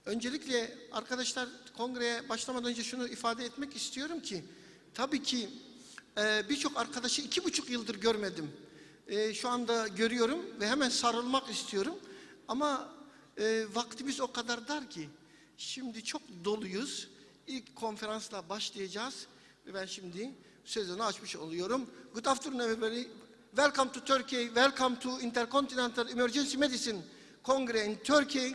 Öncelikle arkadaşlar kongreye başlamadan önce şunu ifade etmek istiyorum ki tabii ki birçok arkadaşı 2,5 yıldır görmedim. Şu anda görüyorum ve hemen sarılmak istiyorum. Ama vaktimiz o kadar dar ki şimdi çok doluyuz. İlk konferansla başlayacağız ve ben şimdi sözünü açmış oluyorum. Good afternoon everybody. Welcome to Turkey. Welcome to Intercontinental Emergency Medicine Congress in Turkey.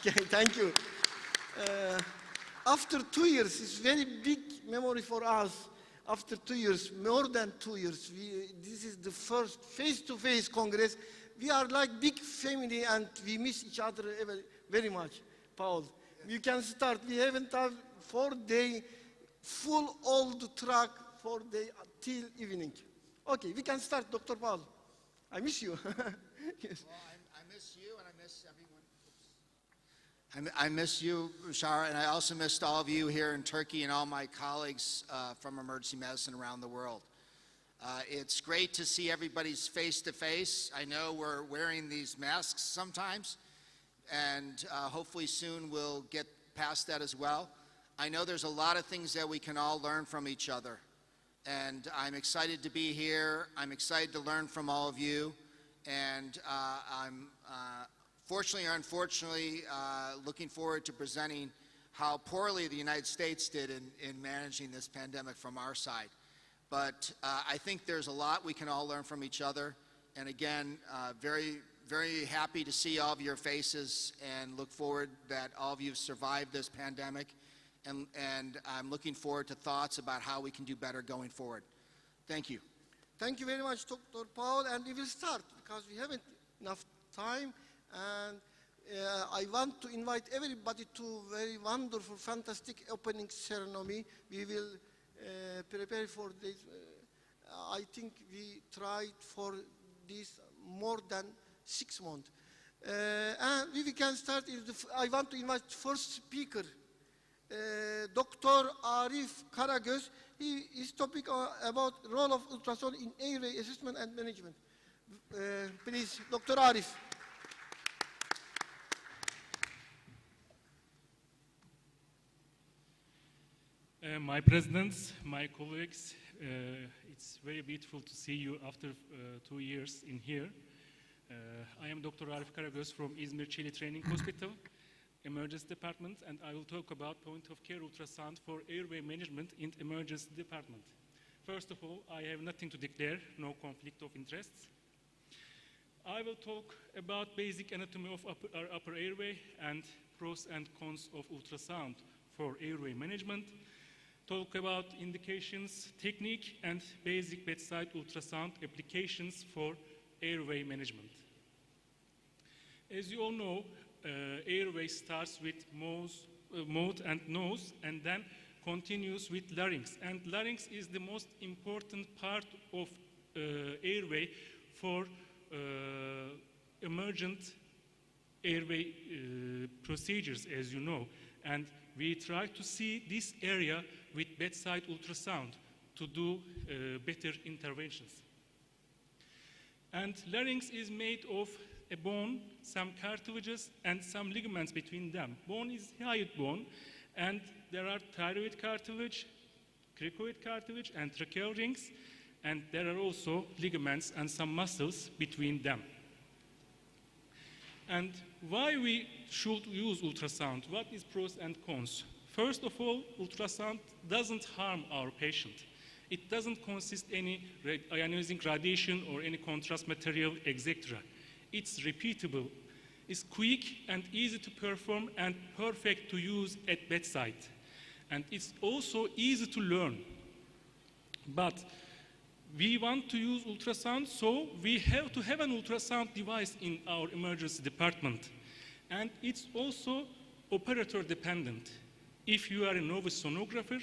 Okay, thank you. After 2 years, it's very big memory for us. After 2 years, more than 2 years, this is the first face-to-face Congress. We are like big family and we miss each other very much. Paul, you can start. We haven't had 4-day full old truck 4-day till evening. Okay, we can start, Dr. Paul. I miss you. Yes. Well, I miss you and I miss everyone. I miss you, Bashar, and I also missed all of you here in Turkey and all my colleagues from emergency medicine around the world. It's great to see everybody's face-to-face. I know we're wearing these masks sometimes, and hopefully soon we'll get past that as well. I know there's a lot of things that we can all learn from each other, and I'm excited to be here. I'm excited to learn from all of you, and I'm fortunately or unfortunately looking forward to presenting how poorly the United States did in managing this pandemic from our side. But I think there's a lot we can all learn from each other. And again, very happy to see all of your faces and look forward that all of you have survived this pandemic. And I'm looking forward to thoughts about how we can do better going forward. Thank you. Thank you very much, Dr. Paul. And we will start because we haven't enough time. And I want to invite everybody to a very wonderful, fantastic opening ceremony. We will prepare for this. I think we tried for this more than 6 months. And we can start. I want to invite first speaker, Dr. Arif Karagöz. He is topic about role of ultrasound in airway assessment and management. Please, Dr. Arif. My presidents, my colleagues, it's very beautiful to see you after 2 years in here. I am Dr. Arif Karagöz from İzmir Çeli Training Hospital, Emergency Department, and I will talk about point-of-care ultrasound for airway management in Emergency Department. First of all, I have nothing to declare, no conflict of interests. I will talk about basic anatomy of upper airway and pros and cons of ultrasound for airway management. Talk about indications, technique, and basic bedside ultrasound applications for airway management. As you all know, airway starts with mouth and nose, and then continues with larynx. And larynx is the most important part of airway for emergent airway procedures, as you know. And we try to see this area with bedside ultrasound to do better interventions. And larynx is made of a bone, some cartilages, and some ligaments between them. Bone is hyoid bone, and there are thyroid cartilage, cricoid cartilage, and tracheal rings, and there are also ligaments and some muscles between them. And why we should use ultrasound? What is pros and cons? First of all, ultrasound doesn't harm our patient. It doesn't consist any ionizing radiation or any contrast material, etc. It's repeatable, it's quick and easy to perform and perfect to use at bedside. And it's also easy to learn. But we want to use ultrasound, so we have to have an ultrasound device in our emergency department. And it's also operator dependent. If you are a novice sonographer,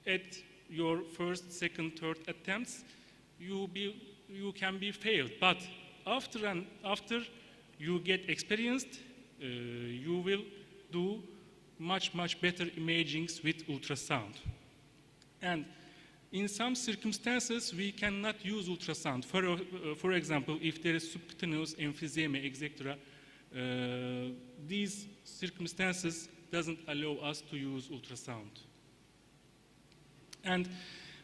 at your first, second, third attempts, you can be failed. But after you get experienced, you will do much better imagings with ultrasound. And in some circumstances, we cannot use ultrasound. For example, if there is subcutaneous emphysema, etc., these circumstances doesn't allow us to use ultrasound. And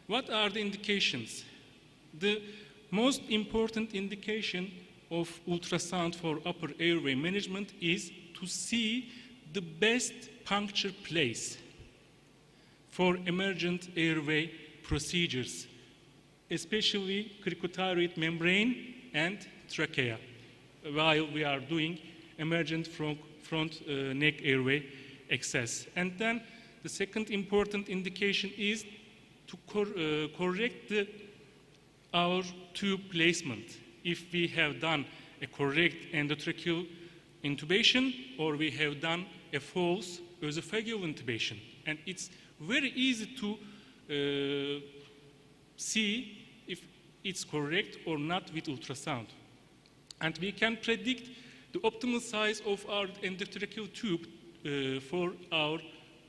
what are the indications? The most important indication of ultrasound for upper airway management is to see the best puncture place for emergent airway procedures, especially cricothyroid membrane and trachea, while we are doing emergent front neck airway access. And then the second important indication is to correct our tube placement. If we have done a correct endotracheal intubation or we have done a false esophageal intubation. And it's very easy to see if it's correct or not with ultrasound. And we can predict the optimal size of our endotracheal tube for our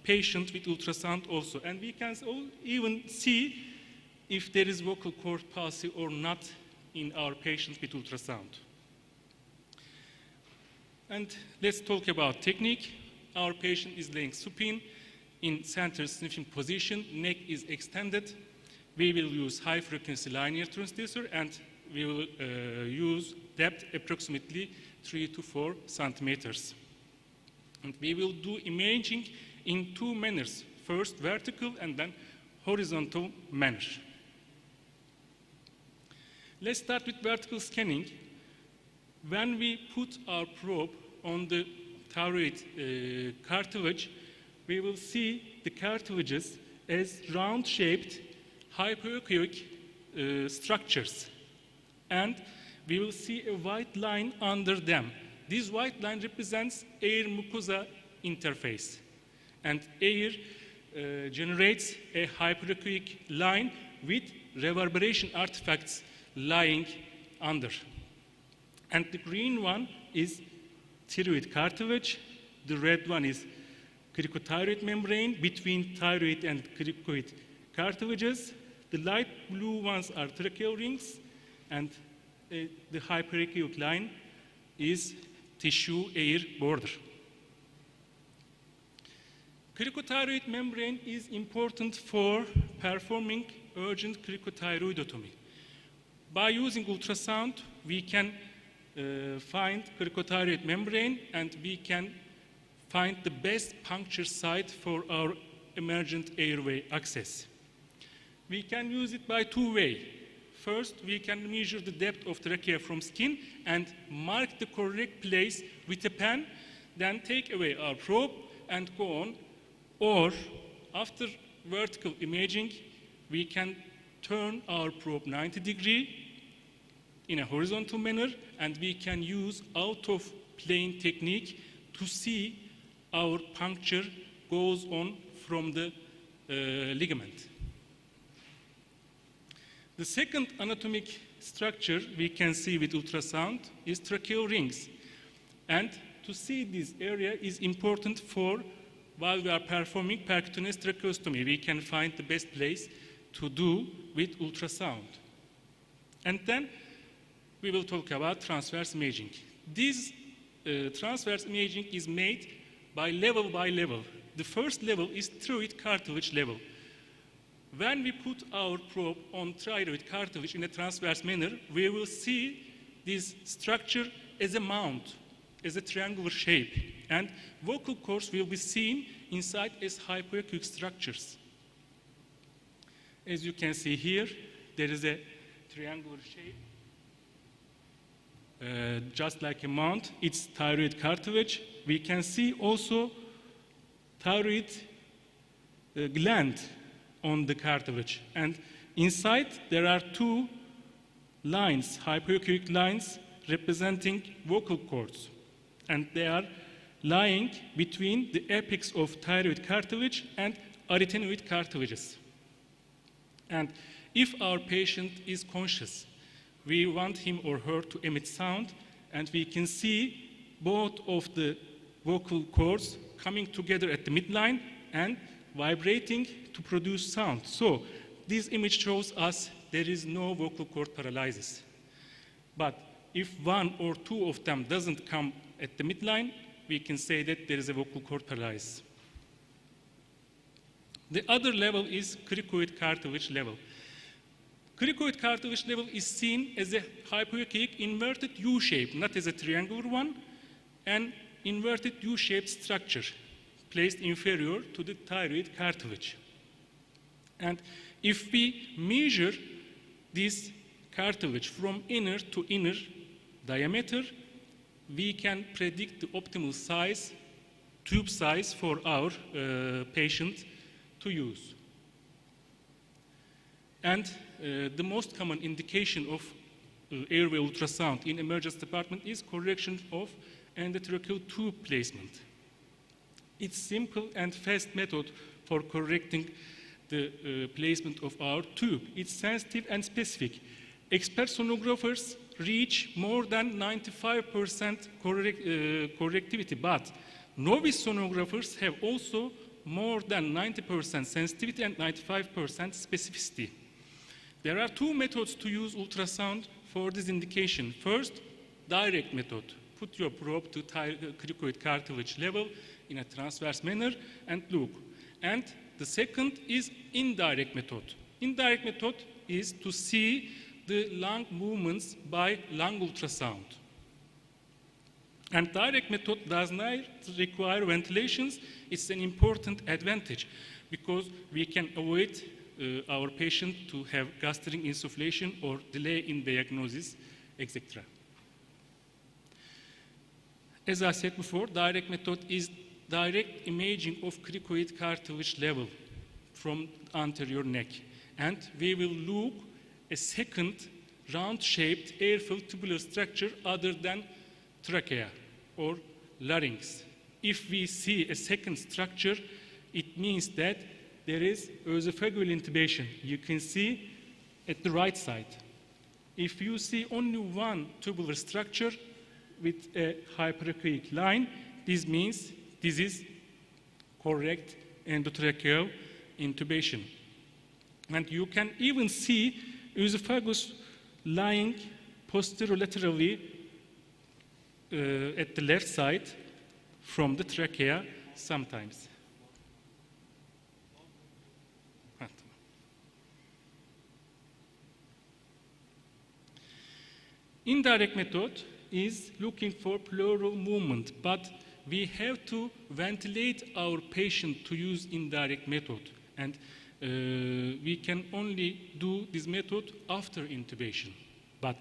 patient with ultrasound also. And we can even see if there is vocal cord palsy or not in our patients with ultrasound. And let's talk about technique. Our patient is laying supine in center sniffing position, neck is extended. We will use high frequency linear transducer and we will use depth approximately 3 to 4 centimeters. And we will do imaging in two manners, first vertical and then horizontal manner. Let's start with vertical scanning. When we put our probe on the thyroid cartilage, we will see the cartilages as round-shaped hypoechoic structures. And we will see a white line under them. This white line represents air-mucosa interface. And air generates a hypoechoic line with reverberation artifacts lying under. And the green one is thyroid cartilage. The red one is cricothyroid membrane between thyroid and cricoid cartilages. The light blue ones are tracheal rings, and the hypoechoic line is tissue air border. Cricothyroid membrane is important for performing urgent cricothyroidotomy. By using ultrasound, we can find cricothyroid membrane and we can find the best puncture site for our emergent airway access. We can use it by two ways. First, we can measure the depth of trachea from skin and mark the correct place with a pen, then take away our probe and go on. Or, after vertical imaging, we can turn our probe 90 degrees in a horizontal manner, and we can use out-of-plane technique to see our puncture goes on from the ligament. The second anatomic structure we can see with ultrasound is tracheal rings. And to see this area is important for while we are performing percutaneous tracheostomy. We can find the best place to do with ultrasound. And then we will talk about transverse imaging. This transverse imaging is made by level. The first level is thyroid cartilage level. When we put our probe on thyroid cartilage in a transverse manner, we will see this structure as a mount, as a triangular shape. And vocal cords will be seen inside as hypoechoic structures. As you can see here, there is a triangular shape. Just like a mount, it's thyroid cartilage. We can see also thyroid gland on the cartilage. And inside there are two lines, hypoechoic lines, representing vocal cords. And they are lying between the apex of thyroid cartilage and arytenoid cartilages. And if our patient is conscious, we want him or her to emit sound, and we can see both of the vocal cords coming together at the midline and vibrating to produce sound. So this image shows us there is no vocal cord paralysis. But if one or two of them doesn't come at the midline, we can say that there is a vocal cord paralysis. The other level is cricoid cartilage level. Cricoid cartilage level is seen as a hypoechoic inverted U shape, not as a triangular one, an inverted U-shaped structure placed inferior to the thyroid cartilage. And if we measure this cartilage from inner to inner diameter, we can predict the optimal size, tube size for our patient to use. And the most common indication of airway ultrasound in emergency department is correction of endotracheal tube placement. It's simple and fast method for correcting the placement of our tube. It's sensitive and specific. Expert sonographers reach more than 95% correctivity, but novice sonographers have also more than 90% sensitivity and 95% specificity. There are two methods to use ultrasound for this indication. First, direct method. Put your probe to cricoid cartilage level in a transverse manner and look. And the second is indirect method. Indirect method is to see the lung movements by lung ultrasound. And direct method does not require ventilations. It's an important advantage because we can avoid our patient to have gastric insufflation or delay in diagnosis, etc. As I said before, direct method is direct imaging of cricoid cartilage level from anterior neck. And we will look a second round-shaped air-filled tubular structure other than trachea or larynx. If we see a second structure, it means that there is esophageal intubation. You can see at the right side. If you see only one tubular structure with a hyperechoic line, this means this is correct endotracheal intubation. And you can even see esophagus lying posterolaterally at the left side from the trachea sometimes. Indirect method is looking for pleural movement, but we have to ventilate our patient to use indirect method. And we can only do this method after intubation. But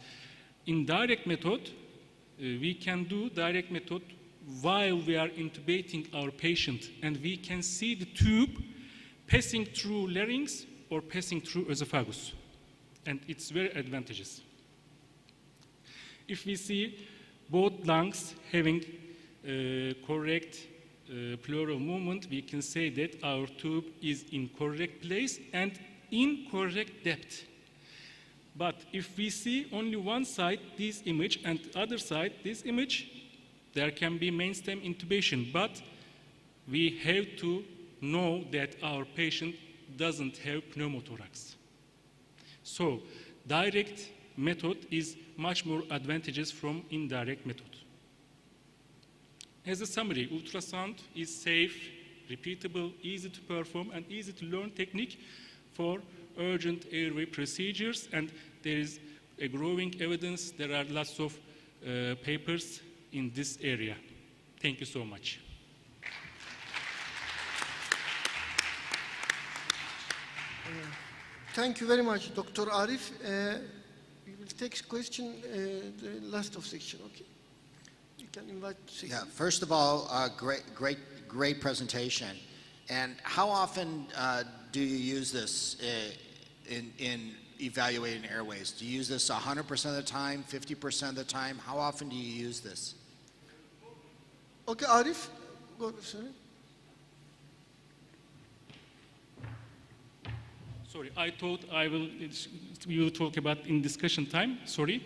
in direct method, we can do direct method while we are intubating our patient, and we can see the tube passing through larynx or passing through esophagus. And it's very advantageous. If we see both lungs having correct pleural movement, we can say that our tube is in correct place and in correct depth. But if we see only one side, this image, and the other side, this image, there can be mainstem intubation. But we have to know that our patient doesn't have pneumothorax. So direct method is much more advantageous from indirect method. As a summary, ultrasound is safe, repeatable, easy to perform, and easy to learn technique for urgent airway procedures, and there is a growing evidence. There are lots of papers in this area. Thank you so much. Thank you very much, Dr. Arif. We will take question, the last of section, okay? You can invite section. Yeah, first of all, great presentation. And how often do you use this in evaluating airways? Do you use this 100% of the time, 50% of the time? How often do you use this? Okay, Arif, go, sorry. Sorry, I thought we will talk about in discussion time, sorry.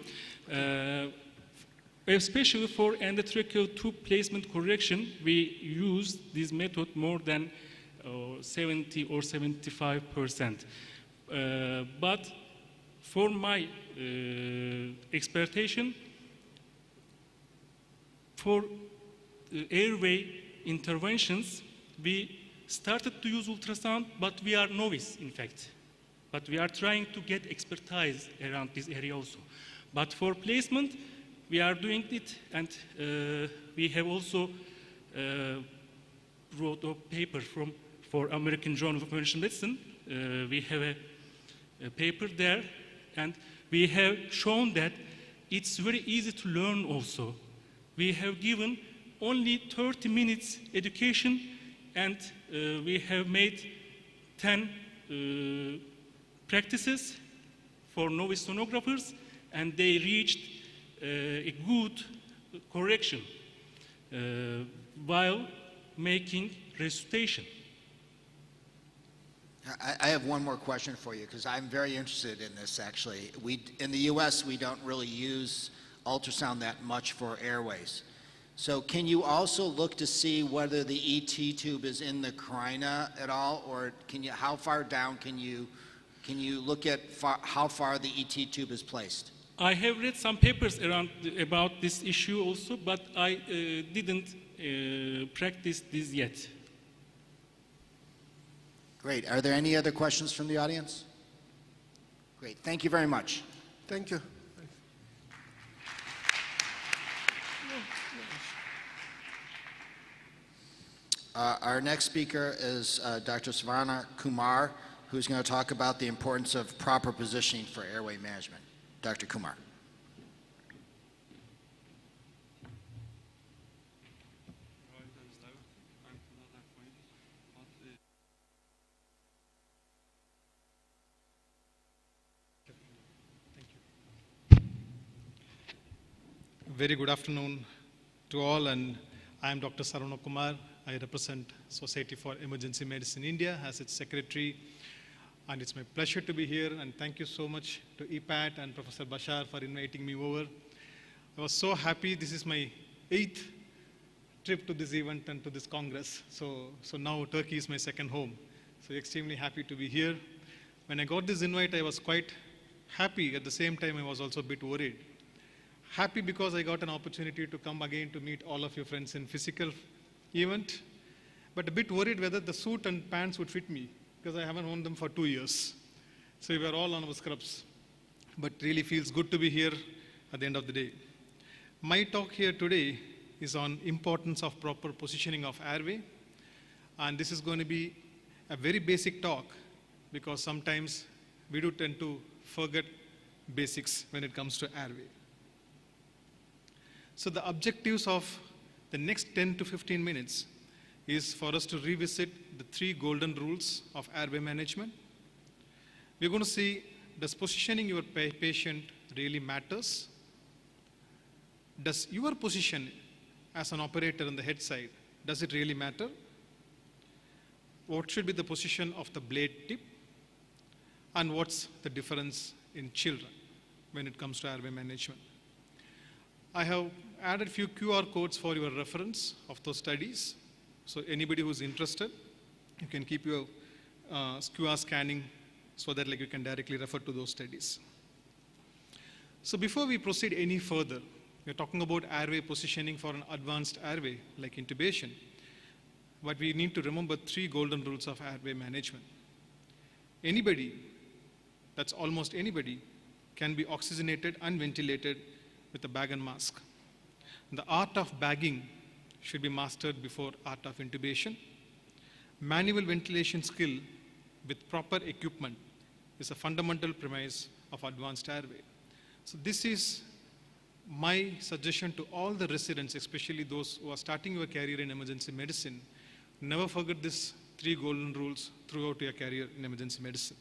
Especially for endotracheal tube placement correction, we use this method more than 70 or 75%. But for my expectation, for airway interventions, we started to use ultrasound, but we are novice, in fact. But we are trying to get expertise around this area also. But for placement, we are doing it, and we have also wrote a paper for American Journal of Emergency Medicine. We have a paper there, and we have shown that it's very easy to learn also. We have given only 30 minutes education, and we have made 10 practices for novice sonographers, and they reached a good correction while making resuscitation. I have one more question for you, because I'm very interested in this, actually. In the US, we don't really use ultrasound that much for airways. So can you also look to see whether the ET tube is in the carina at all, or how far down can you look at how far the ET tube is placed? I have read some papers about this issue also, but I didn't practice this yet. Great. Are there any other questions from the audience? Great. Thank you very much. Thank you. Our next speaker is Dr. Savana Kumar, who's going to talk about the importance of proper positioning for airway management. Dr. Kumar. Very good afternoon to all, and I am Dr. Savana Kumar. I represent Society for Emergency Medicine India as its secretary, and it's my pleasure to be here, and thank you so much to EPAT and Professor Bashar for inviting me over. I was so happy. This is my 8th trip to this event and to this Congress, so now Turkey is my second home. So extremely happy to be here. When I got this invite, I was quite happy. At the same time, I was also a bit worried. Happy because I got an opportunity to come again to meet all of your friends in physical event, but a bit worried whether the suit and pants would fit me, because I haven't worn them for 2 years. So we were all on our scrubs, but really feels good to be here at the end of the day. My talk here today is on importance of proper positioning of airway, and this is going to be a very basic talk, because sometimes we do tend to forget basics when it comes to airway. So the objectives of the next 10 to 15 minutes is for us to revisit the 3 golden rules of airway management. We're going to see, does positioning your patient really matters? Does your position as an operator on the head side, does it really matter? What should be the position of the blade tip? And what's the difference in children when it comes to airway management? I have added a few QR codes for your reference of those studies. So anybody who's interested, you can keep your QR scanning so that you can directly refer to those studies. So before we proceed any further, we're talking about airway positioning for an advanced airway like intubation. But we need to remember 3 golden rules of airway management. Anybody, that's almost anybody, can be oxygenated and ventilated with a bag and mask. The art of bagging should be mastered before art of intubation. Manual ventilation skill with proper equipment is a fundamental premise of advanced airway. So this is my suggestion to all the residents, especially those who are starting your career in emergency medicine. Never forget these 3 golden rules throughout your career in emergency medicine.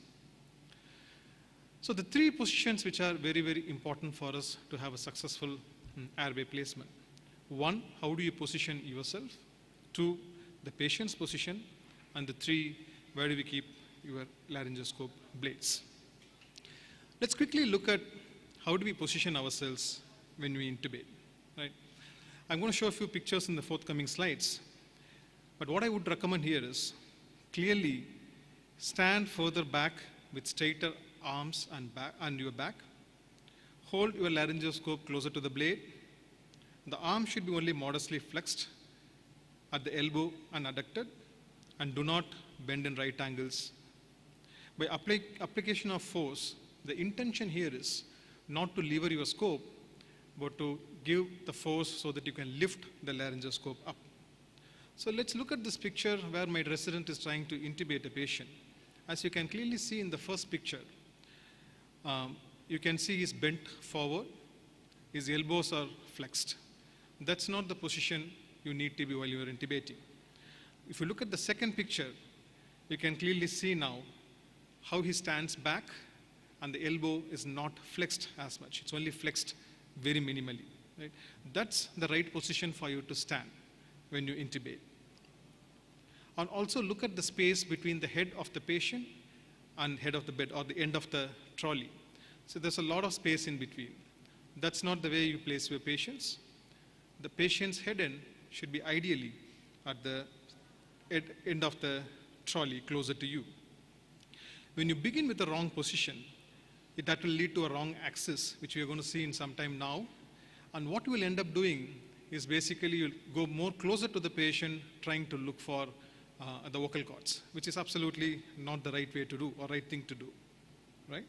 So the 3 positions which are very, very important for us to have a successful airway placement. 1, how do you position yourself? 2, the patient's position. And the 3, where do we keep your laryngoscope blades? Let's quickly look at how do we position ourselves when we intubate. Right? I'm going to show a few pictures in the forthcoming slides. But what I would recommend here is clearly stand further back with straighter arms and your back. Hold your laryngoscope closer to the blade. The arm should be only modestly flexed at the elbow and adducted, and do not bend in right angles. By application of force, the intention here is not to lever your scope, but to give the force so that you can lift the laryngoscope up. So let's look at this picture where my resident is trying to intubate a patient. As you can clearly see in the first picture, you can see he's bent forward, his elbows are flexed. That's not the position you need to be while you are intubating. If you look at the second picture, you can clearly see now how he stands back and the elbow is not flexed as much. It's only flexed very minimally. Right? That's the right position for you to stand when you intubate. And also look at the space between the head of the patient and head of the bed or the end of the trolley. So there's a lot of space in between. That's not the way you place your patients. The patient's head end should be ideally at the end of the trolley, closer to you. When you begin with the wrong position, that will lead to a wrong axis, which we are going to see in some time now. And what you will end up doing is basically you'll go more closer to the patient, trying to look for the vocal cords, which is absolutely not the right way to do or right thing to do, right?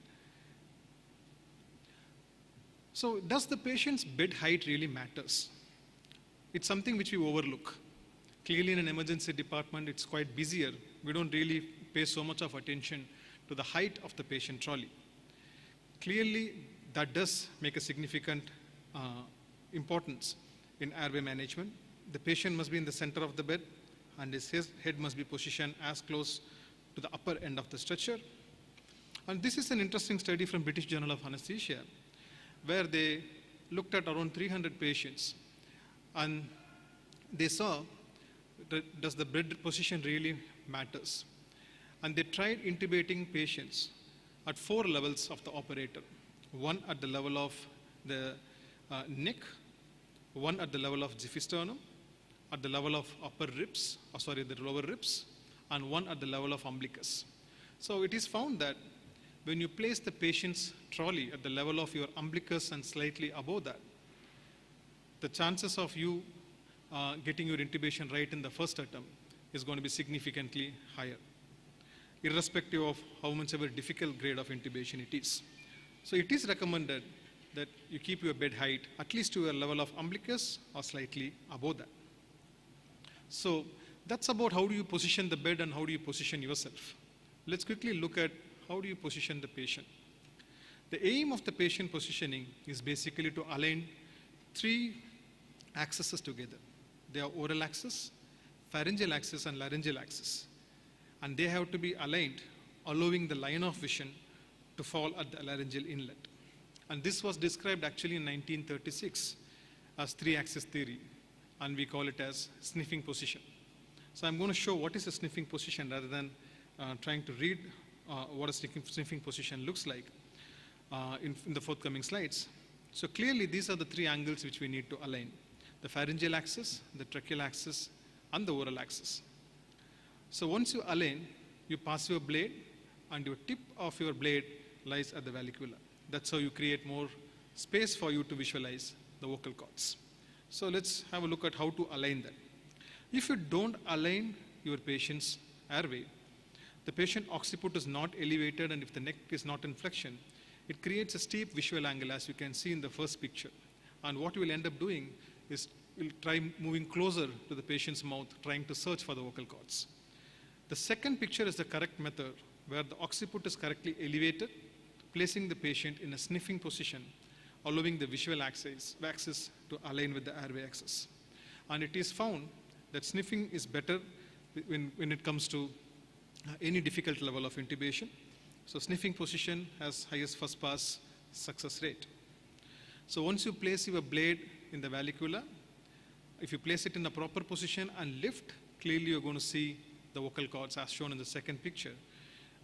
So does the patient's bed height really matters? It's something which we overlook. Clearly in an emergency department, it's quite busier. We don't really pay so much of attention to the height of the patient trolley. Clearly, that does make a significant importance in airway management. The patient must be in the center of the bed, and his head must be positioned as close to the upper end of the stretcher. And this is an interesting study from British Journal of Anesthesia, where they looked at around 300 patients, and they saw that does the bed position really matters. And they tried intubating patients at 4 levels of the operator. One at the level of the neck, one at the level of xiphisternum, at the level of the lower ribs, and one at the level of umbilicus. So it is found that when you place the patient's trolley at the level of your umbilicus and slightly above that, the chances of you getting your intubation right in the first attempt is going to be significantly higher, irrespective of how much of a difficult grade of intubation it is. So it is recommended that you keep your bed height at least to a level of umbilicus or slightly above that. So that's about how do you position the bed and how do you position yourself. Let's quickly look at how do you position the patient. The aim of the patient positioning is basically to align 3 axes together. They are oral axis, pharyngeal axis, and laryngeal axis. And they have to be aligned, allowing the line of vision to fall at the laryngeal inlet. And this was described actually in 1936 as 3-axis theory, and we call it as sniffing position. So I'm going to show what is a sniffing position rather than trying to read what a sniffing position looks like in the forthcoming slides. So clearly these are the 3 angles which we need to align: the pharyngeal axis, the tracheal axis, and the oral axis. So once you align, you pass your blade, and your tip of your blade lies at the vallecula. That's how you create more space for you to visualize the vocal cords. So let's have a look at how to align that. If you don't align your patient's airway, the patient occiput is not elevated, and if the neck is not in flexion, it creates a steep visual angle, as you can see in the first picture. And what you will end up doing is you'll try moving closer to the patient's mouth, trying to search for the vocal cords. The second picture is the correct method, where the occiput is correctly elevated, placing the patient in a sniffing position, allowing the visual axis to align with the airway axis. And it is found that sniffing is better when it comes to any difficult level of intubation. So sniffing position has highest first pass success rate. So once you place your blade in the vallecula, if you place it in the proper position and lift, clearly you're going to see the vocal cords as shown in the second picture.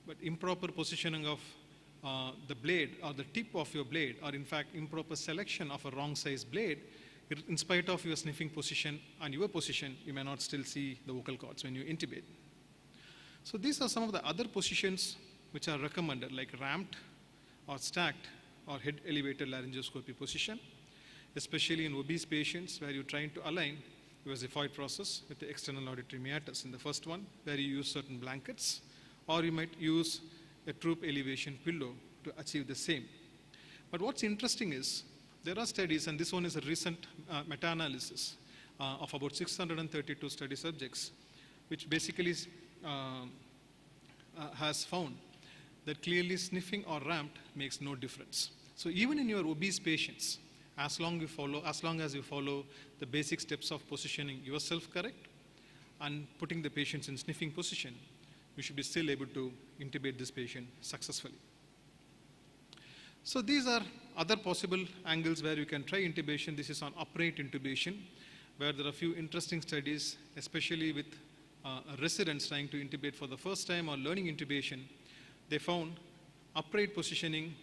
But improper positioning of the blade or the tip of your blade, or in fact improper selection of a wrong size blade, in spite of your sniffing position and your position, you may not still see the vocal cords when you intubate. So these are some of the other positions which are recommended, like ramped or stacked or head elevated laryngoscopy position. especially in obese patients where you're trying to align your xiphoid process with the external auditory meatus. In the first one, where you use certain blankets, or you might use a troop elevation pillow to achieve the same. But what's interesting is there are studies, and this one is a recent meta-analysis of about 632 study subjects, which basically has found that clearly sniffing or ramped makes no difference. So even in your obese patients, as long as you follow the basic steps of positioning yourself correct and putting the patients in sniffing position, you should be still able to intubate this patient successfully. So these are other possible angles where you can try intubation. This is on upright intubation, where there are a few interesting studies, especially with residents trying to intubate for the first time or learning intubation. They found upright positioning